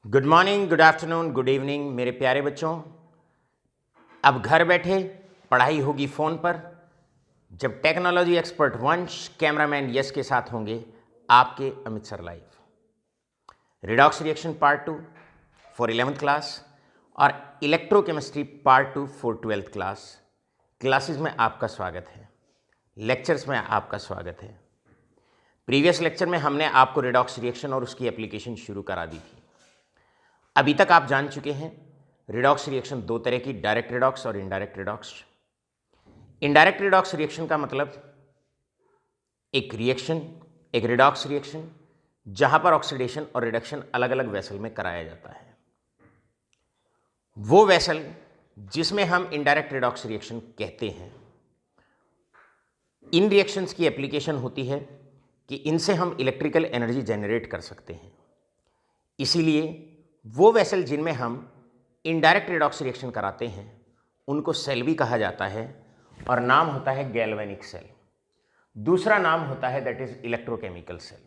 Good morning, good afternoon, good evening मेरे प्यारे बच्चों। अब घर बैठे पढ़ाई होगी फ़ोन पर, जब technology expert Vansh cameraman Yash के साथ होंगे आपके Amit sir live. Redox reaction part 2 for 11th class और electrochemistry part 2 for 12th class classes में आपका स्वागत है, लेक्चर्स में आपका स्वागत है। प्रीवियस लेक्चर में हमने आपको रिडॉक्स रिएक्शन और उसकी एप्लीकेशन शुरू करा दी थी। अभी तक आप जान चुके हैं रिडॉक्स रिएक्शन दो तरह की, डायरेक्ट रिडॉक्स और indirect redox. Indirect redox reaction का मतलब एक रिएक्शन, एक रिडॉक्स रिएक्शन जहां पर ऑक्सीडेशन और रिडक्शन अलग अलग वेसल में कराया जाता है। वो वेसल जिसमें हम इनडायरेक्ट रिडॉक्स रिएक्शन कहते हैं। इन रिएक्शंस की एप्लीकेशन होती है कि इनसे हम इलेक्ट्रिकल एनर्जी जनरेट कर सकते हैं। इसीलिए वो वेसल जिनमें हम इनडायरेक्ट रिडॉक्स रिएक्शन कराते हैं उनको सेल भी कहा जाता है और नाम होता है गैल्वेनिक सेल। दूसरा नाम होता है दैट इज इलेक्ट्रोकेमिकल सेल,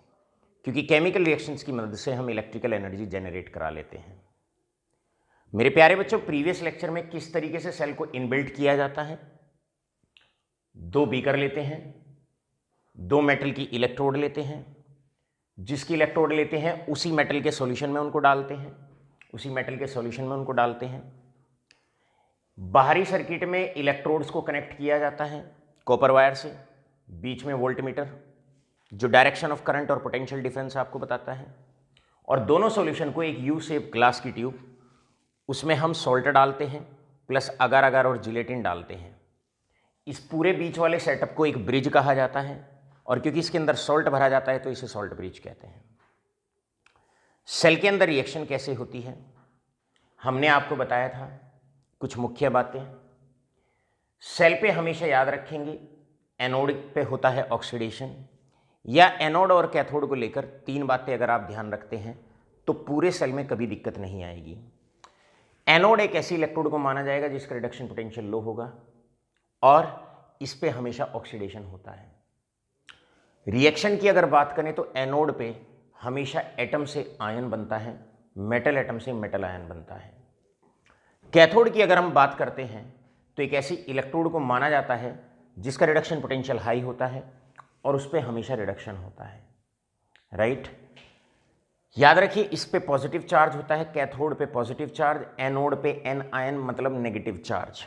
क्योंकि केमिकल रिएक्शंस की मदद से हम इलेक्ट्रिकल एनर्जी जनरेट करा लेते हैं। मेरे प्यारे बच्चों, प्रीवियस लेक्चर में किस तरीके से सेल को इनबिल्ट किया जाता है। दो बीकर लेते हैं, दो मेटल की इलेक्ट्रोड लेते हैं, जिसकी इलेक्ट्रोड लेते हैं उसी मेटल के सॉल्यूशन में उनको डालते हैं, उसी मेटल के सॉल्यूशन में उनको डालते हैं। बाहरी सर्किट में इलेक्ट्रोड्स को कनेक्ट किया जाता है कॉपर वायर से, बीच में वोल्टमीटर जो डायरेक्शन ऑफ करंट और पोटेंशियल डिफरेंस आपको बताता है, और दोनों सॉल्यूशन को एक यू शेप ग्लास की ट्यूब, उसमें हम सॉल्ट डालते हैं प्लस अगार अगार और जिलेटिन डालते हैं। इस पूरे बीच वाले सेटअप को एक ब्रिज कहा जाता है, और क्योंकि इसके अंदर सॉल्ट भरा जाता है तो इसे सॉल्ट ब्रिज कहते हैं। सेल के अंदर रिएक्शन कैसे होती है हमने आपको बताया था कुछ मुख्य बातें। सेल पे हमेशा याद रखेंगे एनोड पे होता है ऑक्सीडेशन, या एनोड और कैथोड को लेकर तीन बातें अगर आप ध्यान रखते हैं तो पूरे सेल में कभी दिक्कत नहीं आएगी। एनोड एक ऐसी इलेक्ट्रोड को माना जाएगा जिसका रिडक्शन पोटेंशियल लो होगा और इस पे हमेशा ऑक्सीडेशन होता है। रिएक्शन की अगर बात करें तो एनोड पे हमेशा एटम से आयन बनता है, मेटल एटम से मेटल आयन बनता है। कैथोड की अगर हम बात करते हैं तो एक ऐसी इलेक्ट्रोड को माना जाता है जिसका रिडक्शन पोटेंशियल हाई होता है और उस पर हमेशा रिडक्शन होता है। राइट, याद रखिए इस पे पॉजिटिव चार्ज होता है, कैथोड पे पॉजिटिव चार्ज, एनोड पे एन आयन मतलब नेगेटिव चार्ज।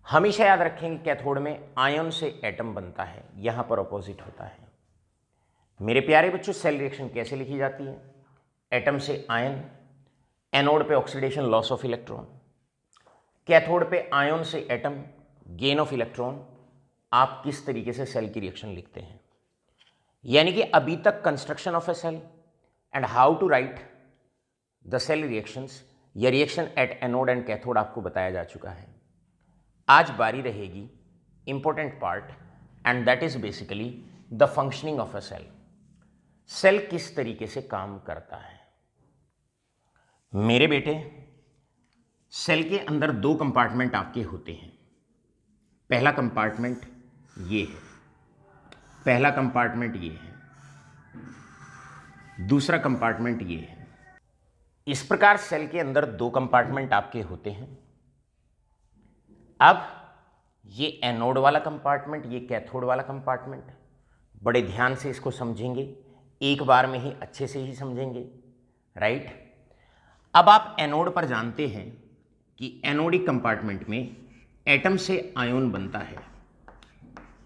हमेशा याद रखेंगे कैथोड में आयन से एटम बनता है, यहां पर अपोजिट होता है। मेरे प्यारे बच्चों, सेल रिएक्शन कैसे लिखी जाती है? एटम से आयन, एनोड पे oxidation loss of electron, cathode पे आयन से एटम गेन ऑफ इलेक्ट्रॉन। आप किस तरीके से सेल की रिएक्शन लिखते हैं, यानी कि अभी तक construction of a cell and how to write the cell reactions या reaction at anode and cathode आपको बताया जा चुका है। आज बारी रहेगी important part, and that is basically the functioning of a cell. Cell किस तरीके से काम करता है? मेरे बेटे, सेल के अंदर दो कंपार्टमेंट आपके होते हैं। पहला कंपार्टमेंट ये है, पहला कंपार्टमेंट ये है, दूसरा कंपार्टमेंट ये है। इस प्रकार सेल के अंदर दो कंपार्टमेंट आपके होते हैं। अब ये एनोड वाला कंपार्टमेंट, ये कैथोड वाला कंपार्टमेंट, बड़े ध्यान से इसको समझेंगे, एक बार में ही अच्छे से ही समझेंगे। राइट, अब आप एनोड पर जानते हैं कि एनोडिक कंपार्टमेंट में एटम से आयन बनता है,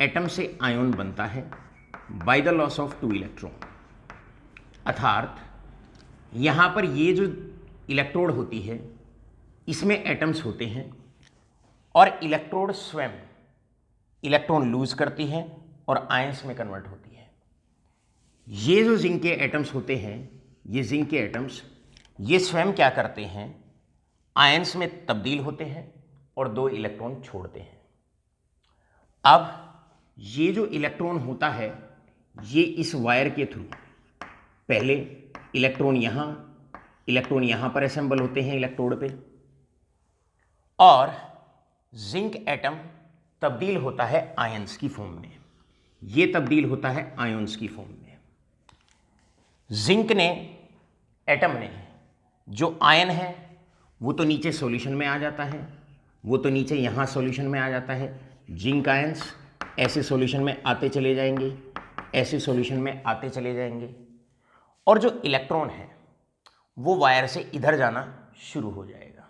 एटम से आयन बनता है by the loss of 2 electron. अर्थात यहां पर ये जो इलेक्ट्रोड होती है इसमें एटम्स होते हैं और इलेक्ट्रोड स्वयं इलेक्ट्रॉन लूज करती है और आयंस में कन्वर्ट होती है। ये जो जिंक के एटम्स होते हैं, ये जिंक के एटम्स ये स्वयं क्या करते हैं, आयंस में तब्दील होते हैं और 2 इलेक्ट्रॉन छोड़ते हैं। अब ये जो इलेक्ट्रॉन होता है ये इस वायर के थ्रू पहले इलेक्ट्रॉन यहां पर असेंबल होते हैं इलेक्ट्रोड पे, और जिंक एटम तब्दील होता है आयंस की फॉर्म में। ये तब्दील होता है आयंस की फॉर्म में। जिंक ने, एटम ने जो आयन है वो तो नीचे सॉल्यूशन में आ जाता है, वो तो नीचे यहाँ सॉल्यूशन में आ जाता है। जिंक आयंस ऐसे सॉल्यूशन में आते चले जाएंगे, ऐसे सॉल्यूशन में आते चले जाएंगे, और जो इलेक्ट्रॉन है वो वायर से इधर जाना शुरू हो जाएगा,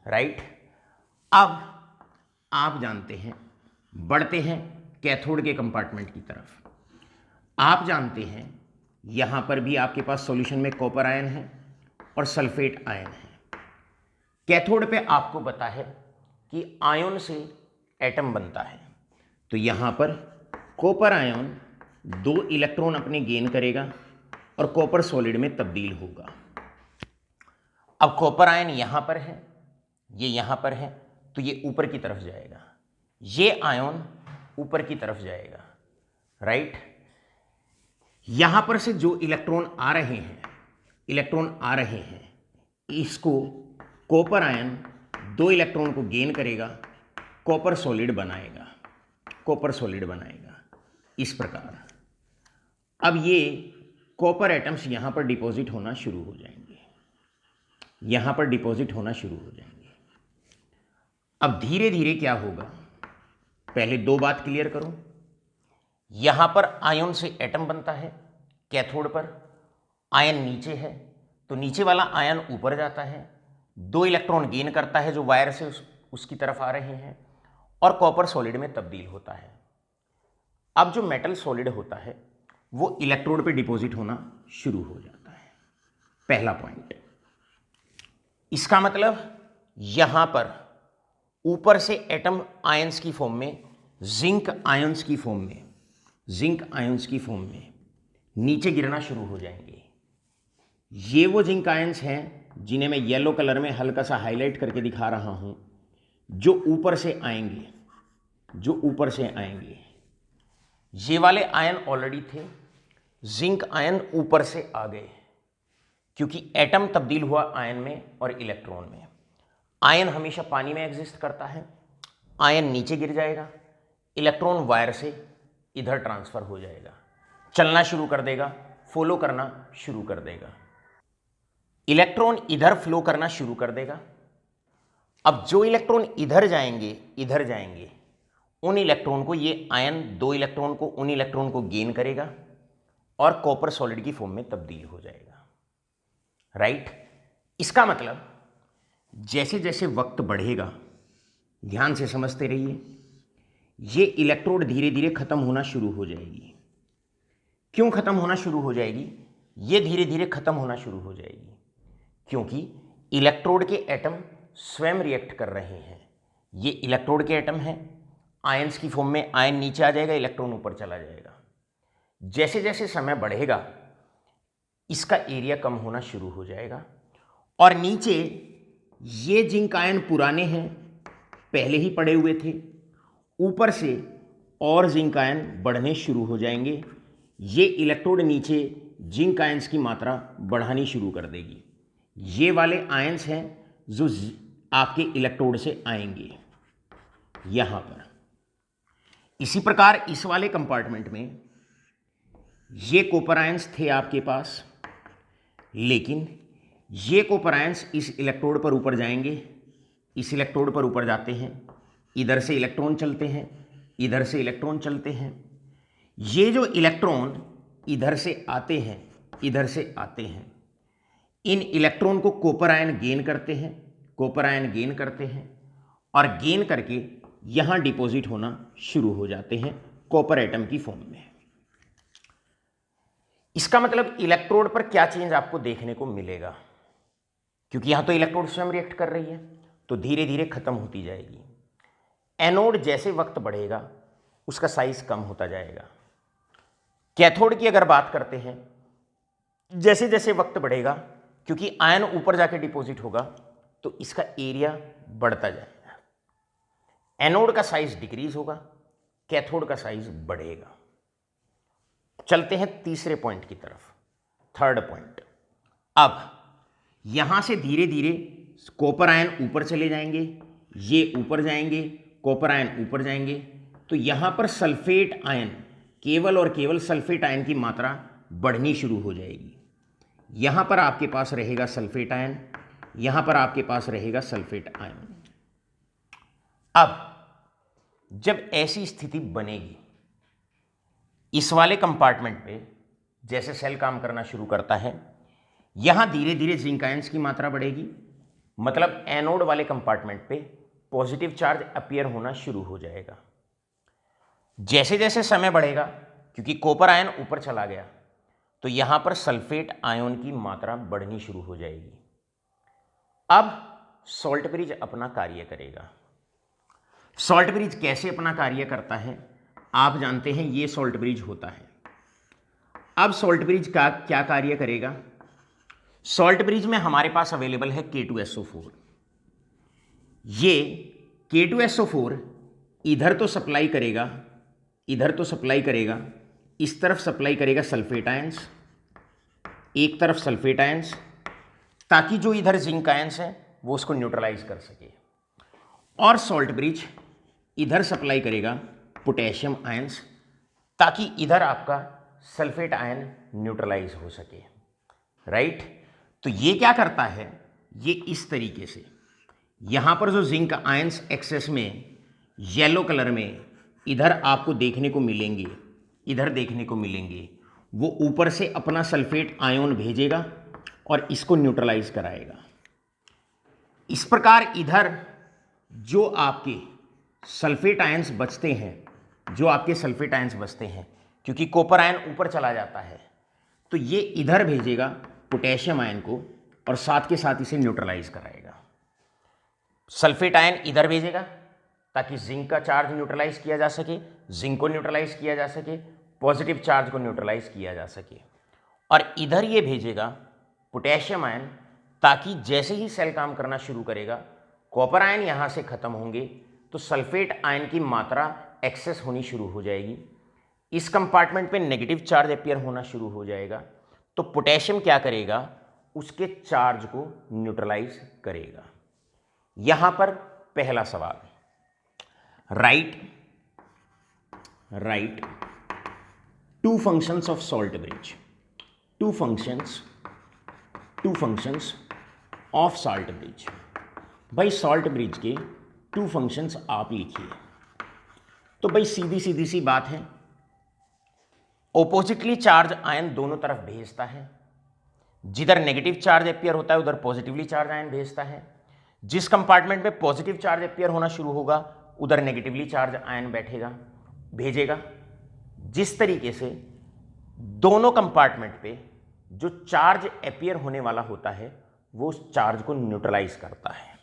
राइट। अब आप जानते हैं, बढ़ते हैं कैथोड के कंपार्टमेंट की तरफ। आप जानते हैं यहाँ पर भी आपके पास सॉल्यूशन में कॉपर आयन है और सल्फेट आयन है। कैथोड पे आपको पता है कि आयन से एटम बनता है, तो यहाँ पर कॉपर आयन 2 इलेक्ट्रॉन अपने गेन करेगा और कॉपर सॉलिड में तब्दील होगा। अब कॉपर आयन यहाँ पर है, ये यहाँ पर है, तो ये ऊपर की तरफ जाएगा, ये आयन ऊपर की तरफ जाएगा, राइट। यहाँ पर से जो इलेक्ट्रॉन आ रहे हैं, इसको कॉपर आयन 2 इलेक्ट्रॉन को गेन करेगा, कॉपर सॉलिड बनाएगा इस प्रकार। अब ये कॉपर एटम्स यहाँ पर डिपॉजिट होना शुरू हो जाएंगे, अब धीरे धीरे क्या होगा, पहले 2 बात क्लियर करो। यहाँ पर आयन से एटम बनता है, कैथोड पर आयन नीचे है, तो नीचे वाला आयन ऊपर जाता है, 2 इलेक्ट्रॉन गेन करता है जो वायर से उसकी तरफ आ रहे हैं, और कॉपर सॉलिड में तब्दील होता है। अब जो मेटल सॉलिड होता है वो इलेक्ट्रोड पे डिपॉजिट होना शुरू हो जाता है, पहला पॉइंट। इसका मतलब यहां पर ऊपर से एटम आयंस की फॉर्म में, जिंक आयंस की फॉर्म में नीचे गिरना शुरू हो जाएंगे। ये वो जिंक आयंस हैं जिन्हें मैं येलो कलर में हल्का सा हाईलाइट करके दिखा रहा हूं, जो ऊपर से आएंगे। ये वाले आयन ऑलरेडी थे, जिंक आयन ऊपर से आ गए, क्योंकि एटम तब्दील हुआ आयन में और इलेक्ट्रॉन में। आयन हमेशा पानी में एग्जिस्ट करता है, आयन नीचे गिर जाएगा, इलेक्ट्रॉन वायर से इधर ट्रांसफर हो जाएगा, चलना शुरू कर देगा, फॉलो करना शुरू कर देगा, इलेक्ट्रॉन इधर फ्लो करना शुरू कर देगा। अब जो इलेक्ट्रॉन इधर जाएंगे उन इलेक्ट्रॉन को ये आयन 2 इलेक्ट्रॉन को उन इलेक्ट्रॉन को गेन करेगा और कॉपर सॉलिड की फॉर्म में तब्दील हो जाएगा, राइट। इसका मतलब जैसे जैसे वक्त बढ़ेगा, ध्यान से समझते रहिए, ये इलेक्ट्रोड धीरे धीरे खत्म होना शुरू हो जाएगी। क्यों खत्म होना शुरू हो जाएगी? ये धीरे धीरे खत्म होना शुरू हो जाएगी क्योंकि इलेक्ट्रोड के एटम स्वयं रिएक्ट कर रहे हैं। ये इलेक्ट्रोड के एटम हैं, आयंस की फॉर्म में, आयन नीचे आ जाएगा, इलेक्ट्रॉन ऊपर चला जाएगा। जैसे जैसे समय बढ़ेगा इसका एरिया कम होना शुरू हो जाएगा, और नीचे ये जिंक आयन पुराने हैं, पहले ही पड़े हुए थे, ऊपर से और जिंक आयन बढ़ने शुरू हो जाएंगे। ये इलेक्ट्रोड नीचे जिंक आयंस की मात्रा बढ़ानी शुरू कर देगी। ये वाले आयंस हैं जो आपके इलेक्ट्रोड से आएंगे यहां पर। इसी प्रकार इस वाले कंपार्टमेंट में ये कॉपर आयंस थे आपके पास, लेकिन ये कॉपर आयंस इस इलेक्ट्रोड पर ऊपर जाएंगे, इस इलेक्ट्रोड पर ऊपर जाते हैं, इधर से इलेक्ट्रॉन चलते हैं, इधर से इलेक्ट्रॉन चलते हैं। ये जो इलेक्ट्रॉन इधर से आते हैं, इधर से आते हैं, इन इलेक्ट्रॉन को कॉपर आयन गेन करते हैं, और गेन करके यहां डिपॉजिट होना शुरू हो जाते हैं कॉपर एटम की फॉर्म में। इसका मतलब इलेक्ट्रोड पर क्या चेंज आपको देखने को मिलेगा, क्योंकि यहां तो इलेक्ट्रोड स्वयं रिएक्ट कर रही है, तो धीरे धीरे खत्म होती जाएगी। एनोड जैसे वक्त बढ़ेगा उसका साइज कम होता जाएगा। कैथोड की अगर बात करते हैं, जैसे जैसे वक्त बढ़ेगा, क्योंकि आयन ऊपर जाके डिपॉजिट होगा, तो इसका एरिया बढ़ता जाएगा। एनोड का साइज डिक्रीज होगा, कैथोड का साइज बढ़ेगा। चलते हैं तीसरे पॉइंट की तरफ, थर्ड पॉइंट। अब यहां से धीरे धीरे कॉपर आयन ऊपर चले जाएंगे, ये ऊपर जाएंगे, कॉपर आयन ऊपर जाएंगे, तो यहां पर सल्फेट आयन, केवल और केवल सल्फेट आयन की मात्रा बढ़नी शुरू हो जाएगी। यहां पर आपके पास रहेगा सल्फेट आयन, यहां पर आपके पास रहेगा सल्फेट आयन। अब जब ऐसी स्थिति बनेगी, इस वाले कंपार्टमेंट पे जैसे सेल काम करना शुरू करता है, यहां धीरे धीरे जिंक आयंस की मात्रा बढ़ेगी, मतलब एनोड वाले कंपार्टमेंट पे पॉजिटिव चार्ज अपीयर होना शुरू हो जाएगा। जैसे जैसे समय बढ़ेगा, क्योंकि कॉपर आयन ऊपर चला गया, तो यहां पर सल्फेट आयन की मात्रा बढ़नी शुरू हो जाएगी। अब सॉल्ट ब्रिज अपना कार्य करेगा। सॉल्ट ब्रिज कैसे अपना कार्य करता है आप जानते हैं, ये सॉल्ट ब्रिज होता है। अब सॉल्ट ब्रिज का क्या कार्य करेगा? सॉल्ट ब्रिज में हमारे पास अवेलेबल है K2SO4। ये K2SO4 इधर तो सप्लाई करेगा, इधर तो सप्लाई करेगा, इस तरफ सप्लाई करेगा सल्फेट आयंस, एक तरफ सल्फेट आयंस, ताकि जो इधर जिंक आयंस है वो उसको न्यूट्रलाइज कर सके। और सॉल्ट ब्रिज इधर सप्लाई करेगा पोटेशियम आयंस, ताकि इधर आपका सल्फेट आयन न्यूट्रलाइज हो सके। राइट? तो ये क्या करता है, ये इस तरीके से यहां पर जो जिंक आयंस एक्सेस में येलो कलर में इधर आपको देखने को मिलेंगे, इधर देखने को मिलेंगे, वो ऊपर से अपना सल्फेट आयन भेजेगा और इसको न्यूट्रलाइज कराएगा। इस प्रकार इधर जो आपके सल्फेट आयंस बचते हैं, जो आपके सल्फेट आयंस बचते हैं, क्योंकि कॉपर आयन ऊपर चला जाता है, तो ये इधर भेजेगा पोटेशियम आयन को और साथ के साथ इसे न्यूट्रलाइज कराएगा। सल्फेट आयन इधर भेजेगा ताकि जिंक का चार्ज न्यूट्रलाइज किया जा सके, जिंक को न्यूट्रलाइज किया जा सके, पॉजिटिव चार्ज को न्यूट्रलाइज किया जा सके। और इधर ये भेजेगा पोटेशियम आयन, ताकि जैसे ही सेल काम करना शुरू करेगा, कॉपर आयन यहाँ से खत्म होंगे तो सल्फेट आयन की मात्रा एक्सेस होनी शुरू हो जाएगी। इस कंपार्टमेंट पे नेगेटिव चार्ज अपीयर होना शुरू हो जाएगा, तो पोटेशियम क्या करेगा, उसके चार्ज को न्यूट्रलाइज करेगा। यहां पर पहला सवाल, write two functions of salt bridge, two functions of salt bridge. भाई सॉल्ट ब्रिज के टू फंक्शंस आप लिखिए। तो भाई सीधी सीधी सी बात है, ओपोजिटली चार्ज आयन दोनों तरफ भेजता है। जिधर नेगेटिव चार्ज अपीयर होता है उधर पॉजिटिवली चार्ज आयन भेजता है। जिस कंपार्टमेंट में पॉजिटिव चार्ज अपीयर होना शुरू होगा उधर नेगेटिवली चार्ज आयन भेजेगा। जिस तरीके से दोनों कंपार्टमेंट पे जो चार्ज अपीयर होने वाला होता है वो उस चार्ज को न्यूट्रलाइज करता है।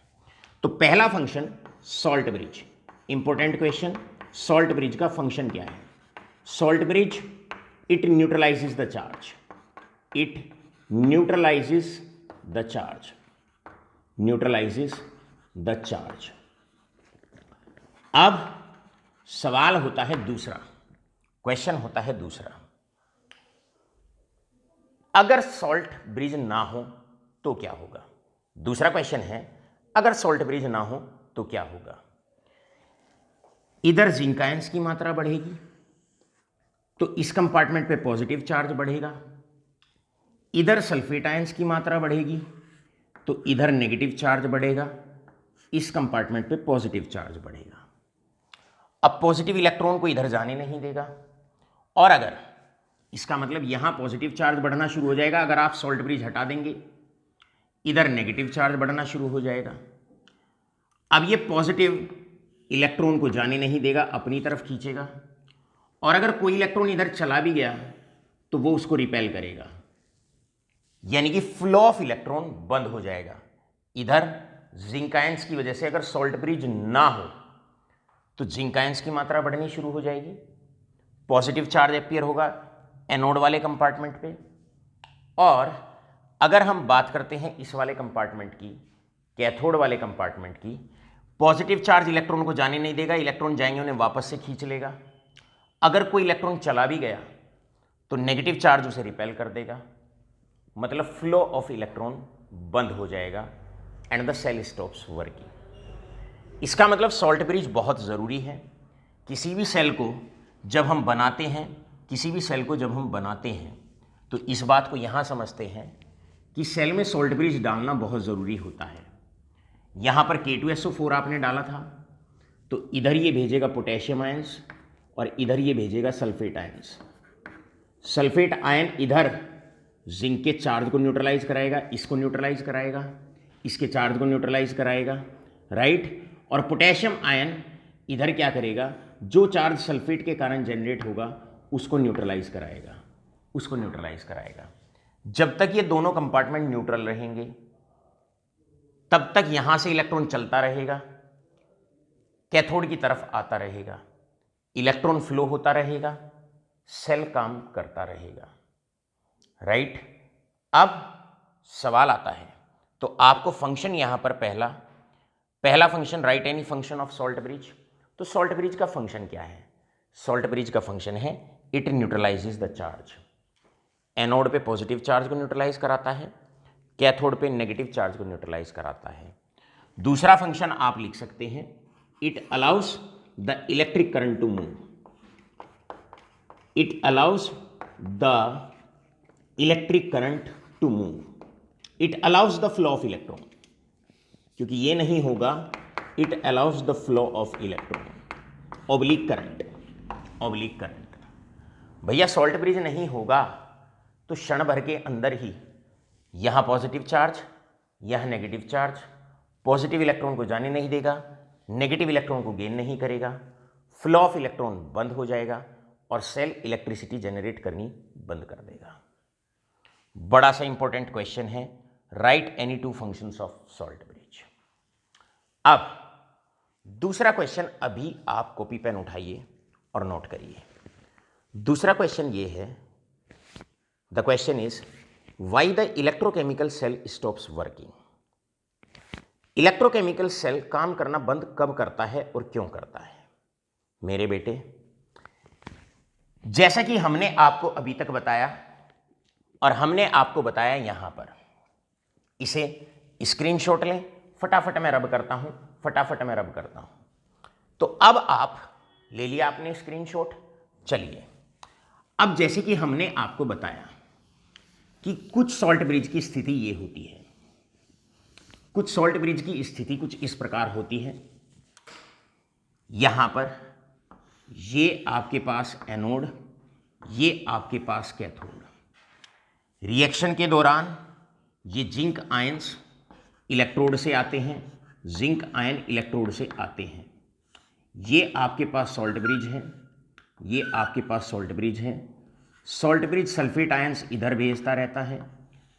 तो पहला function salt bridge, important question, salt bridge का फंक्शन क्या है? Salt bridge it neutralizes the charge, it neutralizes the charge। अब सवाल होता है दूसरा, क्वेश्चन होता है दूसरा, अगर सॉल्ट ब्रिज ना हो तो क्या होगा? दूसरा क्वेश्चन है, अगर सॉल्ट ब्रिज ना हो तो क्या होगा? इधर जिंक आयंस की मात्रा बढ़ेगी तो इस कंपार्टमेंट पे पॉजिटिव चार्ज बढ़ेगा, इधर सल्फेट आयंस की मात्रा बढ़ेगी तो इधर नेगेटिव चार्ज बढ़ेगा, इस कंपार्टमेंट पे पॉजिटिव चार्ज बढ़ेगा। अब पॉजिटिव इलेक्ट्रॉन को इधर जाने नहीं देगा, और अगर इसका मतलब यहां पॉजिटिव चार्ज बढ़ना शुरू हो जाएगा, अगर आप सॉल्ट ब्रिज हटा देंगे इधर नेगेटिव चार्ज बढ़ना शुरू हो जाएगा। अब ये पॉजिटिव इलेक्ट्रॉन को जाने नहीं देगा, अपनी तरफ खींचेगा, और अगर कोई इलेक्ट्रॉन इधर चला भी गया तो वो उसको रिपेल करेगा, यानी कि फ्लो ऑफ इलेक्ट्रॉन बंद हो जाएगा। इधर जिंक आयंस की वजह से अगर सॉल्ट ब्रिज ना हो तो जिंक आयंस की मात्रा बढ़नी शुरू हो जाएगी, पॉजिटिव चार्ज अपीयर होगा एनोड वाले कंपार्टमेंट पे। और अगर हम बात करते हैं इस वाले कंपार्टमेंट की, कैथोड वाले कंपार्टमेंट की, पॉजिटिव चार्ज इलेक्ट्रॉन को जाने नहीं देगा, इलेक्ट्रॉन जाएंगे उन्हें वापस से खींच लेगा। अगर कोई इलेक्ट्रॉन चला भी गया तो नेगेटिव चार्ज उसे रिपेल कर देगा, मतलब फ्लो ऑफ इलेक्ट्रॉन बंद हो जाएगा and the cell stops working. इसका मतलब सॉल्ट ब्रिज बहुत ज़रूरी है। किसी भी सेल को जब हम बनाते हैं तो इस बात को यहाँ समझते हैं कि सेल में सॉल्ट ब्रिज डालना बहुत ज़रूरी होता है। यहाँ पर K2SO4 आपने डाला था, तो इधर ये भेजेगा पोटेशियम आयंस और इधर ये भेजेगा सल्फेट आयंस। सल्फेट आयन इधर जिंक के चार्ज को न्यूट्रलाइज कराएगा, इसको न्यूट्रलाइज कराएगा, इसके चार्ज को न्यूट्रलाइज कराएगा, राइट। और पोटेशियम आयन इधर क्या करेगा, जो चार्ज सल्फेट के कारण जनरेट होगा उसको न्यूट्रलाइज कराएगा, उसको न्यूट्रलाइज कराएगा। जब तक ये दोनों कंपार्टमेंट न्यूट्रल रहेंगे तब तक यहां से इलेक्ट्रॉन चलता रहेगा, कैथोड की तरफ आता रहेगा, इलेक्ट्रॉन फ्लो होता रहेगा, सेल काम करता रहेगा, राइट। अब सवाल आता है, तो आपको फंक्शन यहां पर पहला function, right any function of salt bridge. तो सॉल्ट ब्रिज का फंक्शन क्या है? सॉल्ट ब्रिज का फंक्शन है इट न्यूट्रलाइजेज द चार्ज। एनोड पे पॉजिटिव चार्ज को न्यूट्रलाइज कराता है, कैथोड पे नेगेटिव चार्ज को न्यूट्रलाइज कराता है। दूसरा फंक्शन आप लिख सकते हैं, it allows the electric current to move, it allows the electric current to move, it allows the flow of electron, क्योंकि ये नहीं होगा, it allows the flow of electron, oblique current, oblique current. भैया salt bridge नहीं होगा तो क्षण भर के अंदर ही यहां पॉजिटिव चार्ज, यह नेगेटिव चार्ज, पॉजिटिव इलेक्ट्रॉन को जाने नहीं देगा, नेगेटिव इलेक्ट्रॉन को गेन नहीं करेगा, फ्लो ऑफ इलेक्ट्रॉन बंद हो जाएगा और सेल इलेक्ट्रिसिटी जनरेट करनी बंद कर देगा। बड़ा सा इंपॉर्टेंट क्वेश्चन है, right any two functions of salt bridge. अब दूसरा क्वेश्चन, अभी आप कॉपी पेन उठाइए और नोट करिए। दूसरा क्वेश्चन ये है, the question is why the electrochemical cell stops working. Electrochemical cell काम करना बंद कब करता है और क्यों करता है? मेरे बेटे, जैसा कि हमने आपको अभी तक बताया और हमने आपको बताया यहां पर, इसे स्क्रीनशॉट लें, फटाफट मैं रब करता हूं, फटाफट मैं रब करता हूं। तो अब आप ले लिया आपने स्क्रीनशॉट। चलिए, अब जैसे कि हमने आपको बताया कि कुछ सॉल्ट ब्रिज की स्थिति ये होती है, कुछ सॉल्ट ब्रिज की स्थिति कुछ इस प्रकार होती है। यहां पर ये आपके पास एनोड, ये आपके पास कैथोड। रिएक्शन के दौरान ये जिंक आयंस इलेक्ट्रोड से आते हैं, जिंक आयन इलेक्ट्रोड से आते हैं। ये आपके पास सॉल्ट ब्रिज है, ये आपके पास सॉल्ट ब्रिज है। सॉल्ट ब्रिज सल्फेट आयंस इधर भेजता रहता है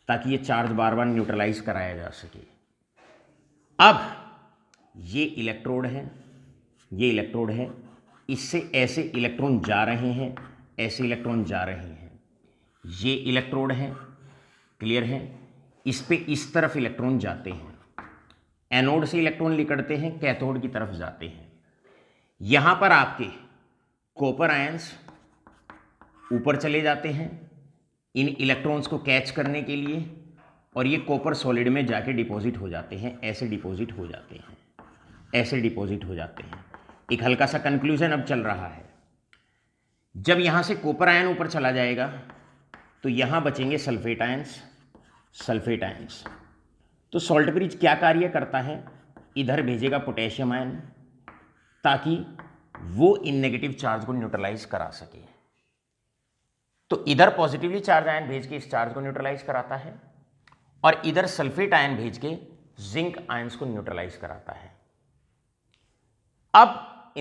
ताकि ये चार्ज बार बार न्यूट्रलाइज कराया जा सके। अब ये इलेक्ट्रोड है, ये इलेक्ट्रोड है, इससे ऐसे इलेक्ट्रॉन जा रहे हैं, ऐसे इलेक्ट्रॉन जा रहे हैं। ये इलेक्ट्रोड है, क्लियर है, इस पे इस तरफ इलेक्ट्रॉन जाते हैं, एनोड से इलेक्ट्रॉन निकलते हैं, कैथोड की तरफ जाते हैं। यहां पर आपके कॉपर आयंस ऊपर चले जाते हैं इन इलेक्ट्रॉन्स को कैच करने के लिए, और ये कॉपर सॉलिड में जाके डिपॉजिट हो जाते हैं, ऐसे डिपॉजिट हो जाते हैं, ऐसे डिपॉजिट हो जाते हैं। एक हल्का सा कंक्लूजन अब चल रहा है, जब यहां से कॉपर आयन ऊपर चला जाएगा तो यहां बचेंगे सल्फेट आयंस, सल्फेट आयंस। तो सॉल्ट ब्रिज क्या कार्य करता है, इधर भेजेगा पोटेशियम आयन ताकि वो इन नेगेटिव चार्ज को न्यूट्रलाइज करा सके। तो इधर पॉजिटिवली चार्ज आयन भेज के इस चार्ज को न्यूट्रलाइज कराता है और इधर सल्फेट आयन भेज के जिंक आयंस को न्यूट्रलाइज कराता है। अब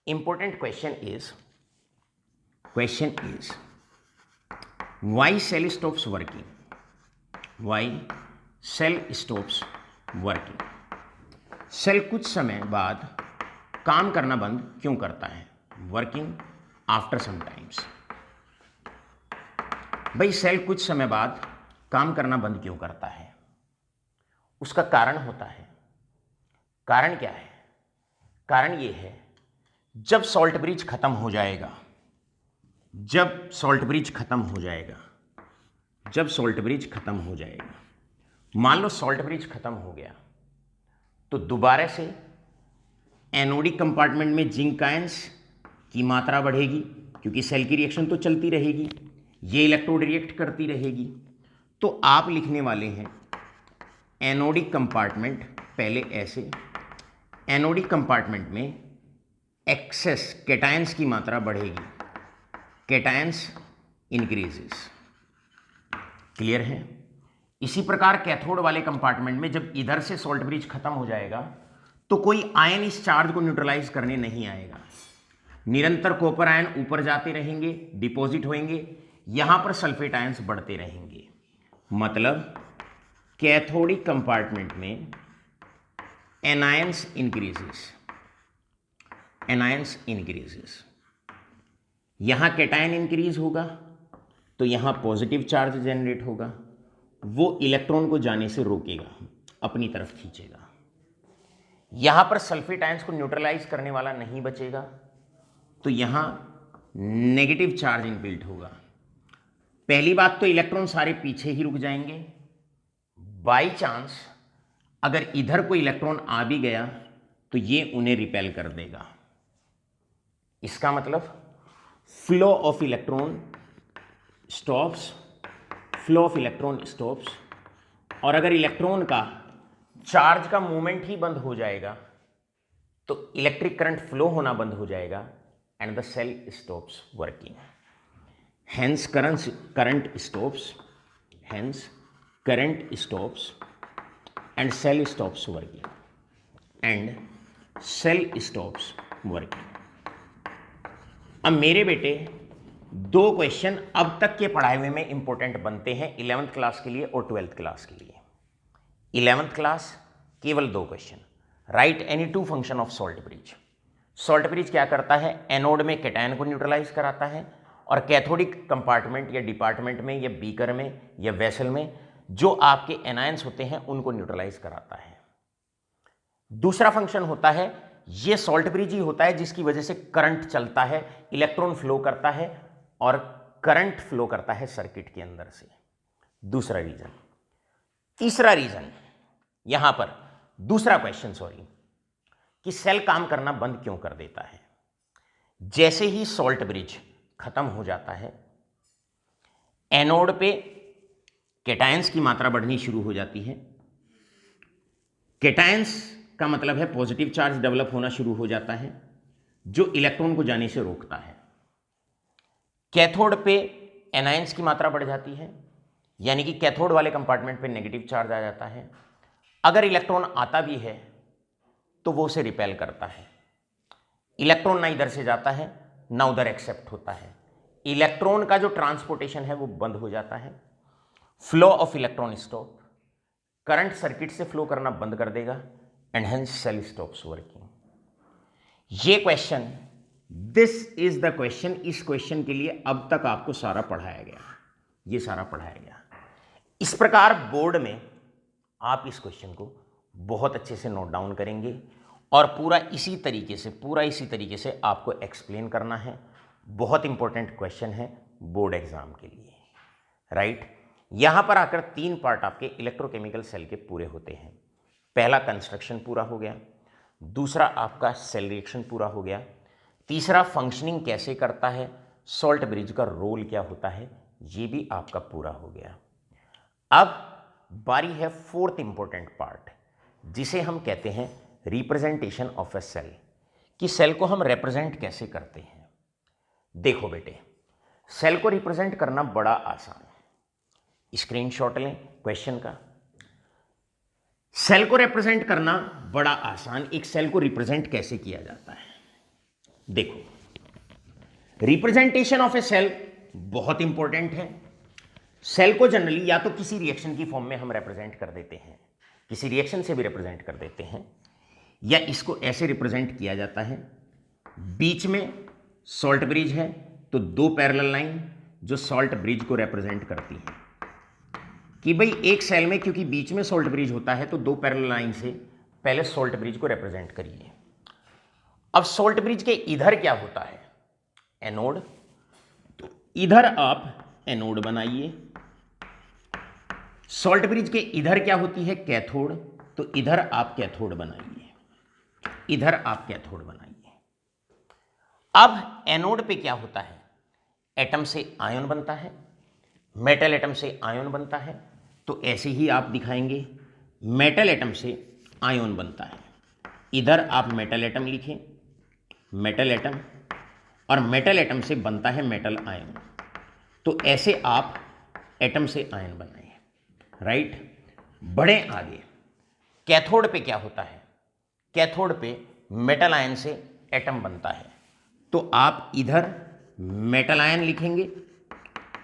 important question is why cell stops working, why cell stops working. Cell कुछ समय बाद काम करना बंद क्यों करता है? Working after some times. भाई सेल कुछ समय बाद काम करना बंद क्यों करता है? उसका कारण होता है। कारण क्या है? कारण ये है, जब सॉल्ट ब्रिज खत्म हो जाएगा, जब सॉल्ट ब्रिज खत्म हो जाएगा, जब सॉल्ट ब्रिज खत्म हो जाएगा, मान लो सॉल्ट ब्रिज खत्म हो गया, तो दोबारा से एनोडिक कंपार्टमेंट में जिंक आयंस की मात्रा बढ़ेगी, क्योंकि सेल की रिएक्शन तो चलती रहेगी, ये इलेक्ट्रोड रिएक्ट करती रहेगी। तो आप लिखने वाले हैं एनोडिक कंपार्टमेंट, पहले ऐसे, एनोडिक कंपार्टमेंट में एक्सेस कैटायंस की मात्रा बढ़ेगी, कैटायंस इंक्रीजेस। क्लियर है? इसी प्रकार कैथोड वाले कंपार्टमेंट में जब इधर से सॉल्ट ब्रिज खत्म हो जाएगा तो कोई आयन इस चार्ज को न्यूट्रलाइज करने नहीं आएगा। निरंतर कॉपर आयन ऊपर जाते रहेंगे, डिपॉजिट होंगे, यहां पर सल्फेट आयंस बढ़ते रहेंगे। मतलब कैथोडिक कंपार्टमेंट में एनायंस इंक्रीजेस, एनायंस इंक्रीजेस। यहां कैटायन इंक्रीज होगा तो यहां पॉजिटिव चार्ज जनरेट होगा, वो इलेक्ट्रॉन को जाने से रोकेगा, अपनी तरफ खींचेगा। यहां पर सल्फेट आयंस को न्यूट्रलाइज करने वाला नहीं बचेगा तो यहां नेगेटिव चार्ज इनबिल्ट होगा। पहली बात तो इलेक्ट्रॉन सारे पीछे ही रुक जाएंगे। बाई चांस अगर इधर कोई इलेक्ट्रॉन आ भी गया तो ये उन्हें रिपेल कर देगा। इसका मतलब flow of electron stops, flow of electron stops. और अगर इलेक्ट्रॉन का चार्ज का मूवमेंट ही बंद हो जाएगा तो इलेक्ट्रिक करंट फ्लो होना बंद हो जाएगा and the cell stops working. Hence current stops, hence current stops and cell stops working, and cell stops working. अब मेरे बेटे दो क्वेश्चन अब तक के पढ़ाए हुए में इंपॉर्टेंट बनते हैं 11th क्लास के लिए और 12th क्लास के लिए। 11th क्लास केवल दो question, right any two function of salt bridge. Salt bridge क्या करता है? एनोड में कैटायन को न्यूट्रलाइज कराता है और कैथोडिक कंपार्टमेंट या डिपार्टमेंट में या बीकर में या वेसल में जो आपके एनायंस होते हैं उनको न्यूट्रलाइज कराता है। दूसरा फंक्शन होता है, ये सॉल्ट ब्रिज ही होता है जिसकी वजह से करंट चलता है, इलेक्ट्रॉन फ्लो करता है और करंट फ्लो करता है सर्किट के अंदर से। दूसरा रीजन। तीसरा रीजन यहां पर दूसरा क्वेश्चन, सॉरी, कि सेल काम करना बंद क्यों कर देता है? जैसे ही सॉल्ट ब्रिज खत्म हो जाता है, एनोड पे कैटायंस की मात्रा बढ़नी शुरू हो जाती है। कैटायंस का मतलब है पॉजिटिव चार्ज डेवलप होना शुरू हो जाता है जो इलेक्ट्रॉन को जाने से रोकता है। कैथोड पे एनायंस की मात्रा बढ़ जाती है, यानी कि कैथोड वाले कंपार्टमेंट पे नेगेटिव चार्ज आ जाता है। अगर इलेक्ट्रॉन आता भी है तो वो उसे रिपेल करता है। इलेक्ट्रॉन ना इधर से जाता है ना उधर एक्सेप्ट होता है। इलेक्ट्रॉन का जो ट्रांसपोर्टेशन है वो बंद हो जाता है। Flow of electron stop, current circuit से फ्लो करना बंद कर देगा and hence cell stops working. ये question, this is the question, इस क्वेश्चन के लिए अब तक आपको सारा पढ़ाया गया, ये सारा पढ़ाया गया। इस प्रकार बोर्ड में आप इस क्वेश्चन को बहुत अच्छे से नोट डाउन करेंगे और पूरा इसी तरीके से आपको एक्सप्लेन करना है। बहुत इंपॉर्टेंट क्वेश्चन है बोर्ड एग्जाम के लिए, राइट। यहां पर आकर 3 पार्ट आपके इलेक्ट्रोकेमिकल सेल के पूरे होते हैं। पहला कंस्ट्रक्शन पूरा हो गया, दूसरा आपका सेल रिएक्शन पूरा हो गया, तीसरा फंक्शनिंग कैसे करता है, सॉल्ट ब्रिज का रोल क्या होता है, ये भी आपका पूरा हो गया। अब बारी है 4th इंपॉर्टेंट पार्ट, जिसे हम कहते हैं रिप्रेजेंटेशन ऑफ ए सेल, कि सेल को हम रिप्रेजेंट कैसे करते हैं। देखो बेटे, सेल को रिप्रेजेंट करना बड़ा आसान है। स्क्रीनशॉट लें क्वेश्चन का। सेल को रिप्रेजेंट करना बड़ा आसान, एक सेल को रिप्रेजेंट कैसे किया जाता है। देखो, रिप्रेजेंटेशन ऑफ ए सेल बहुत इंपॉर्टेंट है। सेल को जनरली या तो किसी रिएक्शन की फॉर्म में हम रिप्रेजेंट कर देते हैं, किसी रिएक्शन से भी रिप्रेजेंट कर देते हैं, या इसको ऐसे रिप्रेजेंट किया जाता है, बीच में सॉल्ट ब्रिज है तो 2 पैरेलल लाइन जो सॉल्ट ब्रिज को रिप्रेजेंट करती हैं, कि भाई एक सेल में क्योंकि बीच में सॉल्ट ब्रिज होता है तो 2 पैरेलल लाइन से पहले सॉल्ट ब्रिज को रिप्रेजेंट करिए। अब सॉल्ट ब्रिज के इधर क्या होता है? एनोड। तो इधर आप एनोड बनाइए। सॉल्ट ब्रिज के इधर क्या होती है? कैथोड। तो इधर आप कैथोड बनाइए, इधर आप कैथोड बनाइए। अब एनोड पे क्या होता है? एटम से आयन बनता है, मेटल एटम से आयन बनता है, तो ऐसे ही आप दिखाएंगे। मेटल एटम से आयन बनता है, इधर आप मेटल एटम लिखें, मेटल एटम, और मेटल एटम से बनता है मेटल आयन। तो ऐसे आप एटम से आयन बनाएं, राइट। बढ़े आगे, कैथोड पे क्या होता है? कैथोड पे मेटल आयन से एटम बनता है। तो आप इधर मेटल आयन लिखेंगे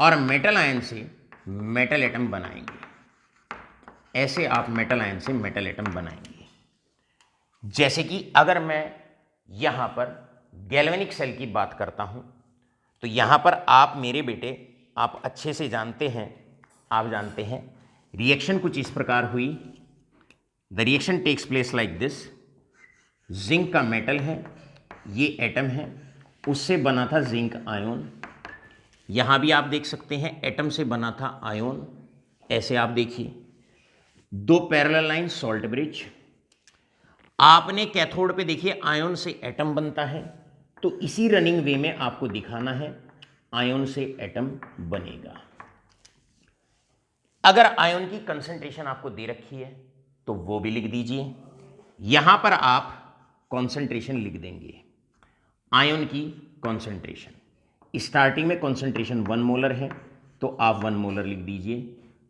और मेटल आयन से मेटल एटम बनाएंगे। ऐसे आप मेटल आयन से मेटल एटम बनाएंगे। जैसे कि अगर मैं यहां पर गैल्वेनिक सेल की बात करता हूं, तो यहां पर आप मेरे बेटे, आप अच्छे से जानते हैं, आप जानते हैं रिएक्शन कुछ इस प्रकार हुई। The reaction takes place like this. Zinc का मेटल है, ये एटम है, उससे बना था जिंक आयन। यहां भी आप देख सकते हैं एटम से बना था आयन। ऐसे आप देखिए, दो पैरेलल लाइन सॉल्ट ब्रिज। आपने कैथोड पे देखिए आयन से एटम बनता है, तो इसी रनिंग वे में आपको दिखाना है आयन से एटम बनेगा। अगर आयन की कंसंट्रेशन आपको दे रखी है तो वो भी लिख दीजिए। यहां पर आप कंसंट्रेशन लिख देंगे, आयन की कंसंट्रेशन। स्टार्टिंग में कंसंट्रेशन 1 मोलर है तो आप 1 मोलर लिख दीजिए।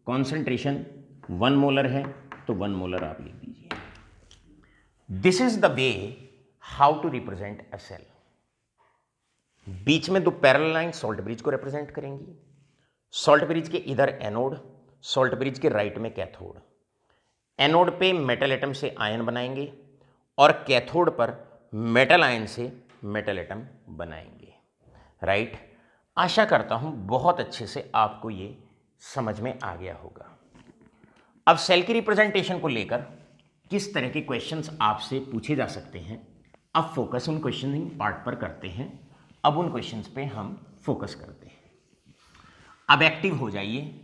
कंसंट्रेशन 1 मोलर है तो 1 मोलर आप लिख दीजिए। This is the way how to represent a cell. बीच में दो पैरेलल लाइन सॉल्ट ब्रिज को रिप्रेजेंट करेंगी। सॉल्ट ब्रिज के इधर एनोड, सॉल्ट ब्रिज के राइट में कैथोड। एनोड पे मेटल एटम से आयन बनाएंगे और कैथोड पर मेटल आयन से मेटल एटम बनाएंगे, राइट। आशा करता हूं बहुत अच्छे से आपको ये समझ में आ गया होगा। अब सेल की रिप्रेजेंटेशन को लेकर किस तरह के क्वेश्चंस आपसे पूछे जा सकते हैं, अब फोकस उन क्वेश्चनिंग पार्ट पर करते हैं। अब उन क्वेश्चंस पे हम फोकस करते हैं। अब एक्टिव हो जाइए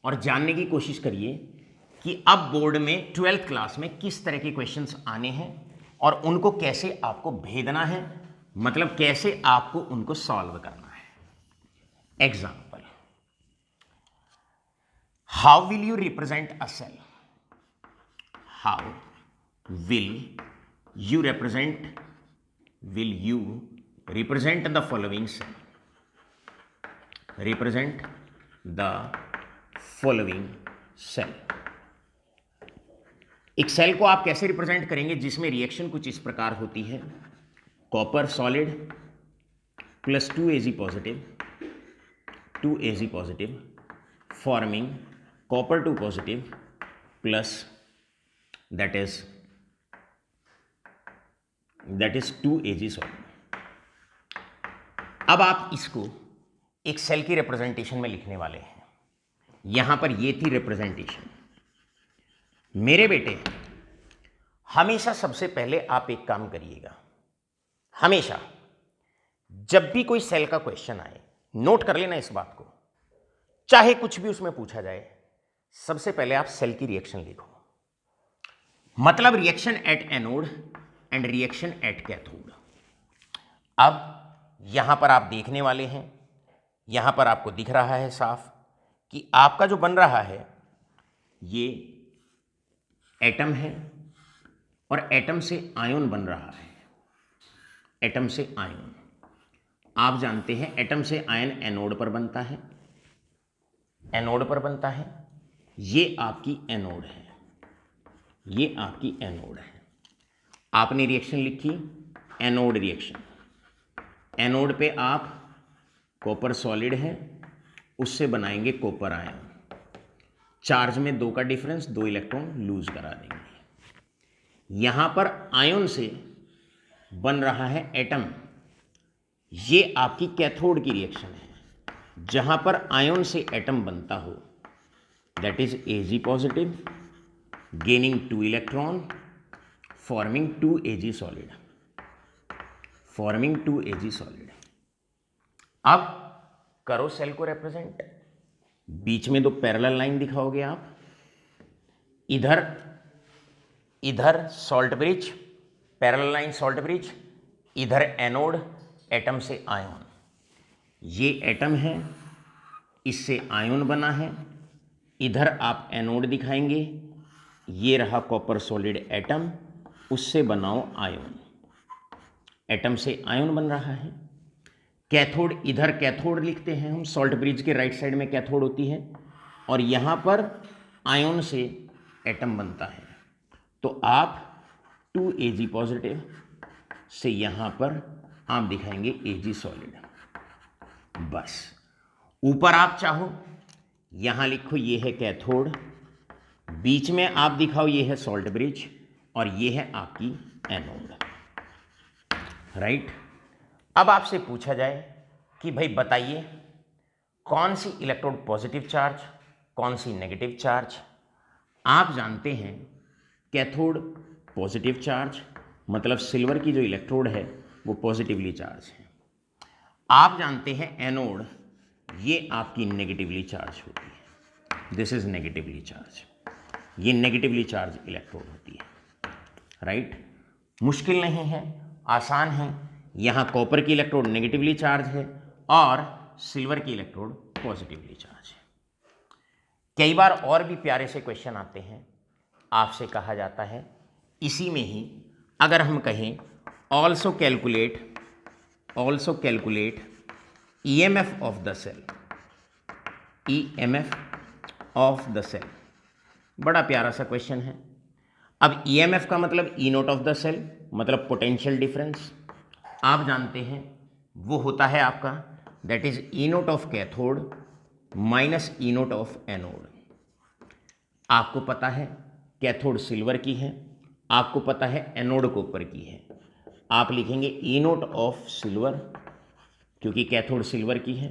और जानने की कोशिश करिए कि अब बोर्ड में 12th क्लास में किस तरह के क्वेश्चंस आने हैं और उनको कैसे आपको भेदना है, मतलब कैसे आपको उनको सॉल्व करना है। Example, how will you represent a cell? How will you represent the following cell? Represent the following cell. एक सेल को आप कैसे रिप्रेजेंट करेंगे जिसमें रिएक्शन कुछ इस प्रकार होती है। Copper solid plus 2 Ag positive forming copper 2 positive plus that is 2 Ag salt. अब आप इसको एक सेल की रिप्रेजेंटेशन में लिखने वाले हैं। यहां पर ये थी रिप्रेजेंटेशन। मेरे बेटे, हमेशा सबसे पहले आप एक काम करिएगा, हमेशा जब भी कोई सेल का क्वेश्चन आए, नोट कर लेना इस बात को, चाहे कुछ भी उसमें पूछा जाए, सबसे पहले आप सेल की रिएक्शन लिखो। मतलब reaction at anode and reaction at cathode. अब यहां पर आप देखने वाले हैं, यहां पर आपको दिख रहा है साफ कि आपका जो बन रहा है ये एटम है और एटम से आयन बन रहा है। एटम से आयन, आप जानते हैं एटम से आयन एनोड पर बनता है, एनोड पर बनता है। ये आपकी एनोड है, ये आपकी एनोड है। आपने रिएक्शन लिखी एनोड रिएक्शन। एनोड पे आप कॉपर सॉलिड है, उससे बनाएंगे कॉपर आयन। चार्ज में 2 का डिफरेंस, 2 इलेक्ट्रॉन लूज करा देंगे। यहां पर आयन से बन रहा है एटम। ये आपकी कैथोड की रिएक्शन है। जहां पर आयन से एटम बनता हो, that is Ag positive gaining 2 electron forming 2 Ag solid, forming 2 Ag solid. अब करो सेल को रिप्रेजेंट। बीच में 2 पैरेलल लाइन दिखाओगे आप, इधर इधर salt bridge, parallel line salt bridge, इधर एनोड, एटम से आयन। ये एटम है, इससे आयन बना है, इधर आप एनोड दिखाएंगे, ये रहा कॉपर सॉलिड एटम, उससे बनाओ आयन, एटम से आयन बन रहा है। कैथोड, इधर कैथोड लिखते हैं हम, सॉल्ट ब्रिज के राइट साइड में कैथोड होती है, और यहाँ पर आयन से एटम बनता है। तो आप 2Ag पॉजिटिव से यहाँ पर आप दिखाएंगे Ag सॉलिड। बस ऊपर आप चाहो यहाँ लिखो ये है कैथोड, बीच में आप दिखाओ ये है सॉल्ट ब्रिज, और ये है आपकी एनोड, राइट। अब आपसे पूछा जाए कि भाई बताइए कौन सी इलेक्ट्रोड पॉजिटिव चार्ज, कौन सी नेगेटिव चार्ज। आप जानते हैं कैथोड पॉजिटिव चार्ज, मतलब सिल्वर की जो इलेक्ट्रोड है वो पॉजिटिवली चार्ज है। आप जानते हैं एनोड, ये आपकी नेगेटिवली चार्ज होती है, दिस इज नेगेटिवली चार्ज, ये नेगेटिवली चार्ज इलेक्ट्रोड होती है, राइट। मुश्किल नहीं है, आसान है। यहाँ कॉपर की इलेक्ट्रोड नेगेटिवली चार्ज है और सिल्वर की इलेक्ट्रोड पॉजिटिवली चार्ज है। कई बार और भी प्यारे से क्वेश्चन आते हैं, आपसे कहा जाता है इसी में ही, अगर हम कहें also calculate EMF of the cell, EMF of the cell, बड़ा प्यारा सा क्वेश्चन है। अब EMF का मतलब E naught of the cell, मतलब पोटेंशियल डिफरेंस। आप जानते हैं वो होता है आपका, that is E naught of cathode minus E naught of anode. आपको पता है कैथोड सिल्वर की है, आपको पता है एनोड कॉपर की है। आप लिखेंगे E नोट ऑफ सिल्वर क्योंकि कैथोड सिल्वर की है,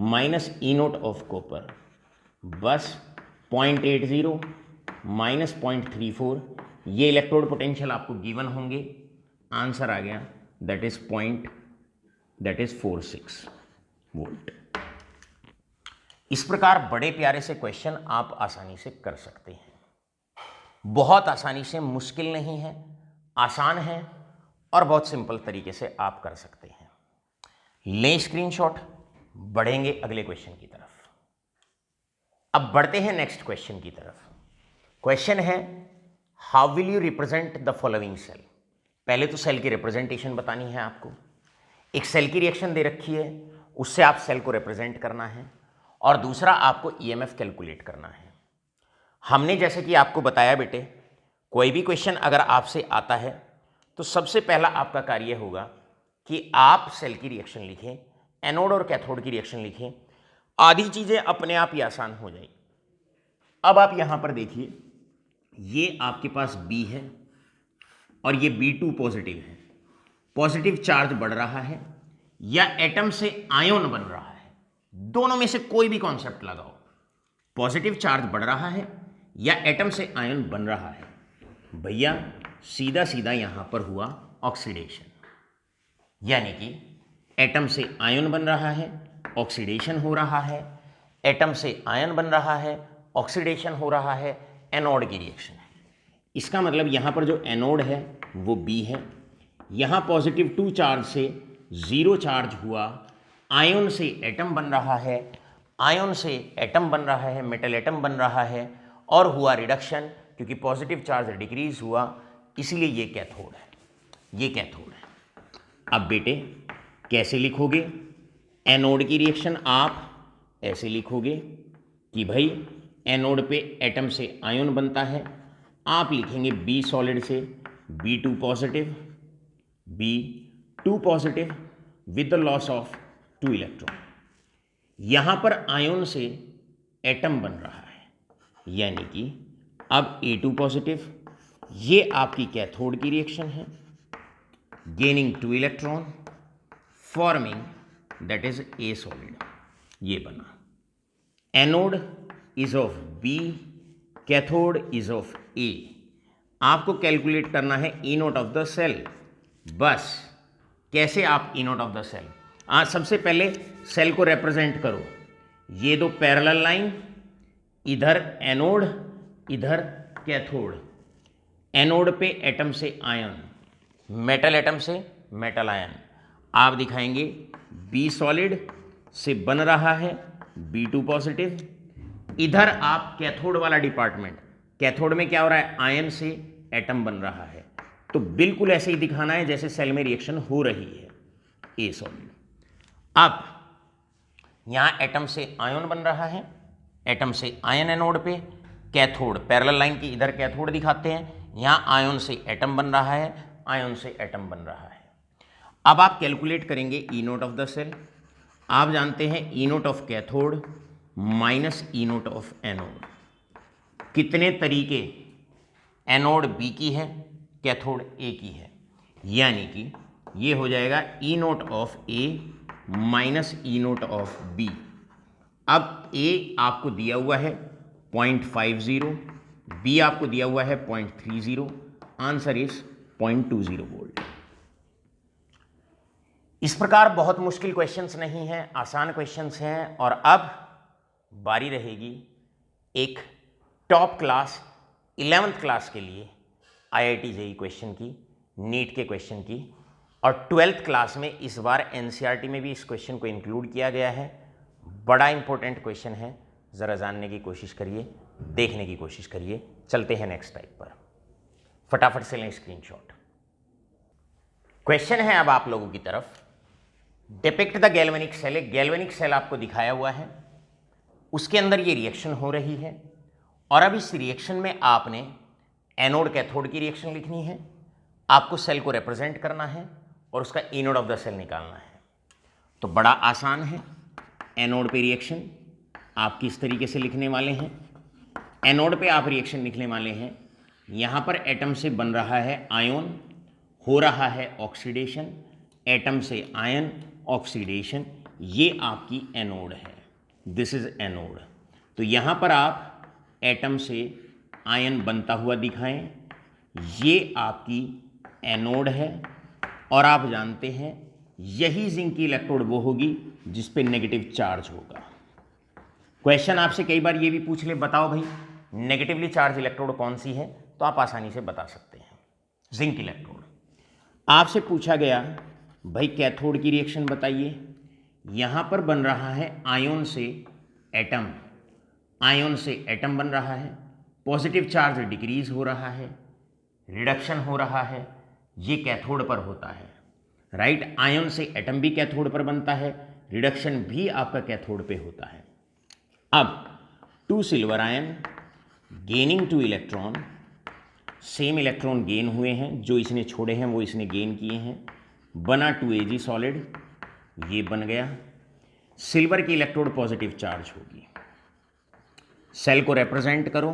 minus E naught of copper, बस 0.80 माइनस 0.34, ये इलेक्ट्रोड पोटेंशियल आपको गिवन होंगे। आंसर आ गया, दैट इज 46 वोल्ट। इस प्रकार बड़े प्यारे से क्वेश्चन आप आसानी से कर सकते हैं, बहुत आसानी से, मुश्किल नहीं है, आसान है और बहुत सिंपल तरीके से आप कर सकते हैं। लें स्क्रीनशॉट, बढ़ेंगे अगले क्वेश्चन की तरफ। अब बढ़ते हैं नेक्स्ट क्वेश्चन की तरफ। क्वेश्चन है how will you represent the following cell. पहले तो सेल की रिप्रेजेंटेशन बतानी है आपको। एक सेल की रिएक्शन दे रखी है, उससे आप सेल को रिप्रेजेंट करना है, और दूसरा आपको EMF कैलकुलेट करना है। हमने जैसे कि आपको बताया बेटे, कोई भी क्वेश्चन अगर आपसे आता है तो सबसे पहला आपका कार्य होगा कि आप सेल की रिएक्शन लिखें, एनोड और कैथोड की रिएक्शन लिखें, आधी चीज़ें अपने आप ही आसान हो जाएगी। अब आप यहाँ पर देखिए, ये आपके पास B है और ये B2 पॉजिटिव है, पॉजिटिव चार्ज बढ़ रहा है या एटम से आयन बन रहा है, दोनों में से कोई भी कॉन्सेप्ट लगाओ। पॉजिटिव चार्ज बढ़ रहा है या एटम से आयन बन रहा है, भैया सीधा सीधा यहां पर हुआ ऑक्सीडेशन, यानी कि एटम से आयन बन रहा है, ऑक्सीडेशन हो रहा है, एटम से आयन बन रहा है, ऑक्सीडेशन हो रहा है, एनोड की रिएक्शन है। इसका मतलब यहाँ पर जो एनोड है वो B है, यहाँ पॉजिटिव 2 चार्ज से 0 चार्ज हुआ, आयन से एटम बन रहा है, आयन से एटम बन रहा है, मेटल एटम बन रहा है, और हुआ रिडक्शन क्योंकि पॉजिटिव चार्ज डिक्रीज हुआ, इसलिए ये कैथोड है, ये कैथोड है। अब बेटे कैसे लिखोगे एनोड की रिएक्शन? आप ऐसे लिखोगे कि भाई एनोड पे एटम से आयन बनता है, आप लिखेंगे B सॉलिड से B2 positive with the loss of 2 electron. यहां पर आयन से एटम बन रहा है, यानी कि अब A2 पॉजिटिव, ये आपकी कैथोड की रिएक्शन है, gaining 2 electron, forming that is A solid, ये बना। Anode is of B, cathode is of A। आपको कैलकुलेट करना है E naught of the cell. बस कैसे आप E naught of the cell? सबसे पहले सेल को रिप्रेजेंट करो, ये दो पैरेलल लाइन, इधर एनोड इधर कैथोड। एनोड पे एटम से आयन, मेटल एटम से मेटल आयन, आप दिखाएंगे B सॉलिड से बन रहा है B2 पॉजिटिव, इधर आप कैथोड वाला डिपार्टमेंट, कैथोड में क्या हो रहा है, आयन से एटम बन रहा है, तो बिल्कुल ऐसे ही दिखाना है जैसे सेल में रिएक्शन हो रही है, ए सॉलिड। अब यहां एटम से आयन बन रहा है, एटम से आयन एनोड पे, कैथोड पैरेलल लाइन की इधर कैथोड दिखाते हैं, यहां आयन से एटम बन रहा है, आयन से एटम बन रहा है। अब आप कैलकुलेट करेंगे E naught of the cell. आप जानते हैं E naught of cathode minus E naught of anode. कितने तरीके, एनोड बी की है, कैथोड ए की है, यानी कि ये हो जाएगा E naught of A minus E naught of B. अब ए आपको दिया हुआ है 0.50, बी आपको दिया हुआ है 0.30, आंसर इज 0.20 वोल्ट। इस प्रकार बहुत मुश्किल क्वेश्चंस नहीं हैं, आसान क्वेश्चंस हैं। और अब बारी रहेगी एक टॉप क्लास 11th क्लास के लिए IIT JEE क्वेश्चन की, नीट के क्वेश्चन की। और 12th क्लास में इस बार NCERT में भी इस क्वेश्चन को इंक्लूड किया गया है। बड़ा इंपॉर्टेंट क्वेश्चन है, ज़रा जानने की कोशिश करिए, देखने की कोशिश करिए। चलते हैं नेक्स्ट टाइप पर, फटाफट से लें स्क्रीनशॉट। क्वेश्चन है अब आप लोगों की तरफ, डिपिक्ट द गैल्वेनिक सेल। एक गैल्वेनिक सेल आपको दिखाया हुआ है, उसके अंदर ये रिएक्शन हो रही है, और अब इस रिएक्शन में आपने एनोड कैथोड की रिएक्शन लिखनी है, आपको सेल को रिप्रेजेंट करना है और उसका E naught of the cell निकालना है। तो बड़ा आसान है। एनोड पे रिएक्शन आप किस तरीके से लिखने वाले हैं, एनोड पे आप रिएक्शन लिखने वाले हैं, यहाँ पर एटम से बन रहा है आयन, हो रहा है ऑक्सीडेशन, एटम से आयन ऑक्सीडेशन, ये आपकी एनोड है, दिस इज एनोड। तो यहाँ पर आप एटम से आयन बनता हुआ दिखाएं, ये आपकी एनोड है। और आप जानते हैं यही जिंक की इलेक्ट्रोड वो होगी जिस पे नेगेटिव चार्ज होगा। क्वेश्चन आपसे कई बार ये भी पूछ ले, बताओ भाई नेगेटिवली चार्ज इलेक्ट्रोड कौन सी है, तो आप आसानी से बता सकते हैं, जिंक इलेक्ट्रोड। आपसे पूछा गया भाई कैथोड की रिएक्शन बताइए, यहाँ पर बन रहा है आयन से एटम, आयन से एटम बन रहा है, पॉजिटिव चार्ज डिक्रीज हो रहा है, रिडक्शन हो रहा है, ये कैथोड पर होता है, राइट। आयन से एटम भी कैथोड पर बनता है, रिडक्शन भी आपका कैथोड पे होता है। अब 2 silver ion gaining 2 electron, same electron gain हुए हैं, जो इसने छोड़े हैं वो इसने गेन किए हैं, बना 2Ag सॉलिड, ये बन गया। सिल्वर की इलेक्ट्रोड पॉजिटिव चार्ज होगी, सेल को रिप्रेजेंट करो,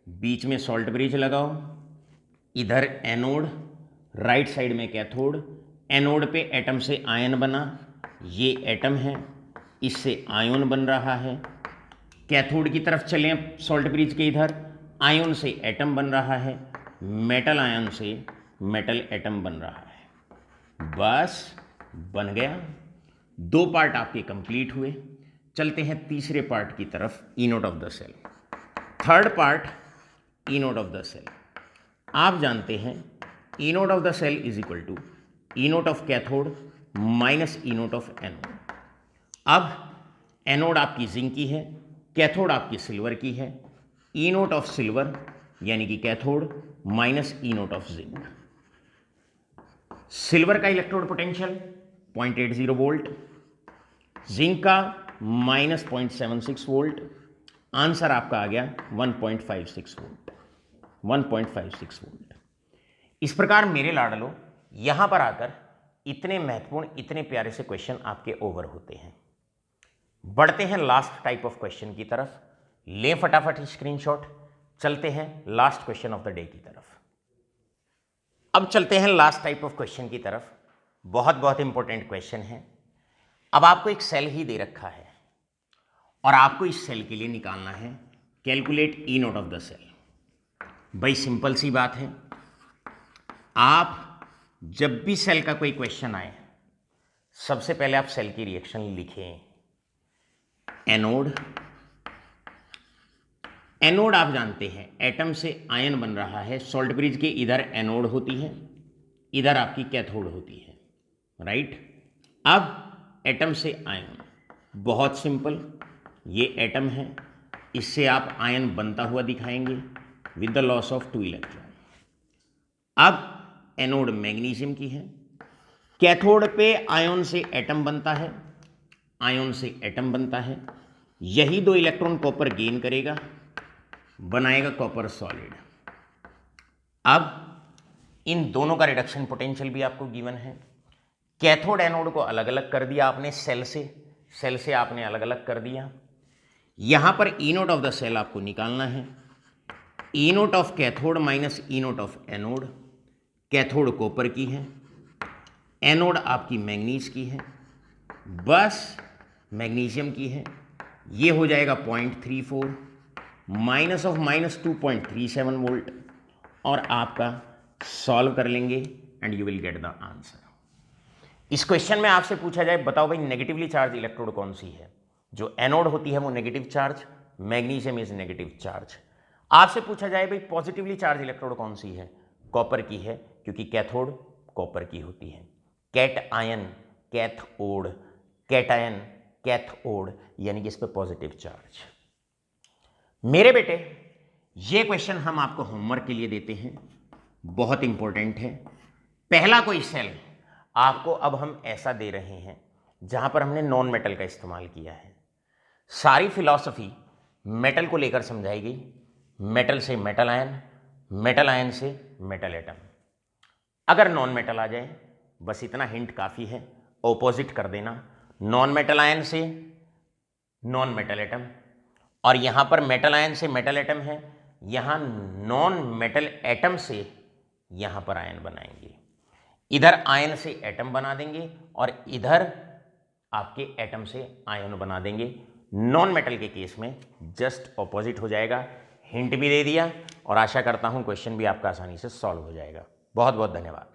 बीच में सॉल्ट ब्रिज लगाओ, इधर एनोड, राइट साइड में कैथोड, एनोड पे एटम से आयन बना, ये एटम है, इससे आयन बन रहा है। कैथोड की तरफ चलें सॉल्ट ब्रिज के इधर, आयन से एटम बन रहा है, मेटल आयन से मेटल एटम बन रहा है, बस बन गया। 2 पार्ट आपके कंप्लीट हुए। चलते हैं तीसरे पार्ट की तरफ, E naught of the cell. Third part, E naught of the cell. आप जानते हैं E naught of the cell is equal to E naught of cathode minus E naught of anode. अब एनोड आपकी zinc की है, cathode आपकी silver की है, ई नोट ऑफ सिल्वर यानी कि cathode minus E naught of zinc. Silver का इलेक्ट्रोड पोटेंशियल 0.80 वोल्ट, जिंक का माइनस 0.76 वोल्ट, आंसर आपका आ गया 1.56 वोल्ट, 1.56 वोल्ट। इस प्रकार मेरे लाडलो यहां पर आकर इतने महत्वपूर्ण, इतने प्यारे से क्वेश्चन आपके ओवर होते हैं। बढ़ते हैं लास्ट टाइप ऑफ क्वेश्चन की तरफ, लें फटाफट स्क्रीनशॉट, चलते हैं last question of the day की तरफ। अब चलते हैं लास्ट टाइप ऑफ क्वेश्चन की तरफ, बहुत बहुत इंपॉर्टेंट क्वेश्चन है। अब आपको एक सेल ही दे रखा है और आपको इस सेल के लिए निकालना है calculate E naught of the cell. भाई सिंपल सी बात है, आप जब भी सेल का कोई क्वेश्चन आए सबसे पहले आप सेल की रिएक्शन लिखें। एनोड, एनोड आप जानते हैं एटम से आयन बन रहा है, सॉल्ट ब्रिज के इधर एनोड होती है, इधर आपकी कैथोड होती है, राइट। अब एटम से आयन, बहुत सिंपल, ये एटम है, इससे आप आयन बनता हुआ दिखाएंगे with the loss of 2 electron. अब एनोड मैग्नीशियम की है, कैथोड पे आयन से एटम बनता है, आयन से एटम बनता है, यही 2 इलेक्ट्रॉन कॉपर गेन करेगा, बनाएगा कॉपर सॉलिड। अब इन दोनों का रिडक्शन पोटेंशियल भी आपको गिवन है। कैथोड एनोड को अलग अलग कर दिया आपने सेल से आपने अलग अलग कर दिया। यहां पर E naught of the cell आपको निकालना है, E naught of cathode minus E naught of anode. Cathode copper की है, एनोड आपकी मैग्नीज की है, बस मैग्नीशियम की है, ये हो जाएगा 0.34 माइनस ऑफ माइनस 2.37 वोल्ट, और आपका सॉल्व कर लेंगे and you will get the answer. इस क्वेश्चन में आपसे पूछा जाए बताओ भाई नेगेटिवली चार्ज इलेक्ट्रोड कौन सी है, जो एनोड होती है वो negative charge, magnesium is negative charge. आपसे पूछा जाए भाई पॉजिटिवली चार्ज इलेक्ट्रोड कौन सी है, कॉपर की है, क्योंकि कैथोड कॉपर की होती है। Cation cathode, cation cathode, यानी कि इस पे पॉजिटिव चार्ज। मेरे बेटे ये क्वेश्चन हम आपको होमवर्क के लिए देते हैं, बहुत इंपॉर्टेंट है। पहला कोई सेल आपको अब हम ऐसा दे रहे हैं जहां पर हमने नॉन मेटल का इस्तेमाल किया है। सारी फिलॉसफी मेटल को लेकर समझाई गई, मेटल से मेटल आयन, मेटल आयन से मेटल एटम। अगर नॉन मेटल आ जाए बस इतना हिंट काफ़ी है, ऑपोजिट कर देना, नॉन मेटल आयन से नॉन मेटल एटम, और यहां पर मेटल आयन से मेटल एटम है, यहां नॉन मेटल एटम से यहां पर आयन बनाएंगे। इधर आयन से एटम बना देंगे और इधर आपके एटम से आयन बना देंगे। नॉन मेटल के केस में जस्ट ऑपोजिट हो जाएगा। हिंट भी दे दिया और आशा करता हूं क्वेश्चन भी आपका आसानी से सॉल्व हो जाएगा। बहुत बहुत धन्यवाद।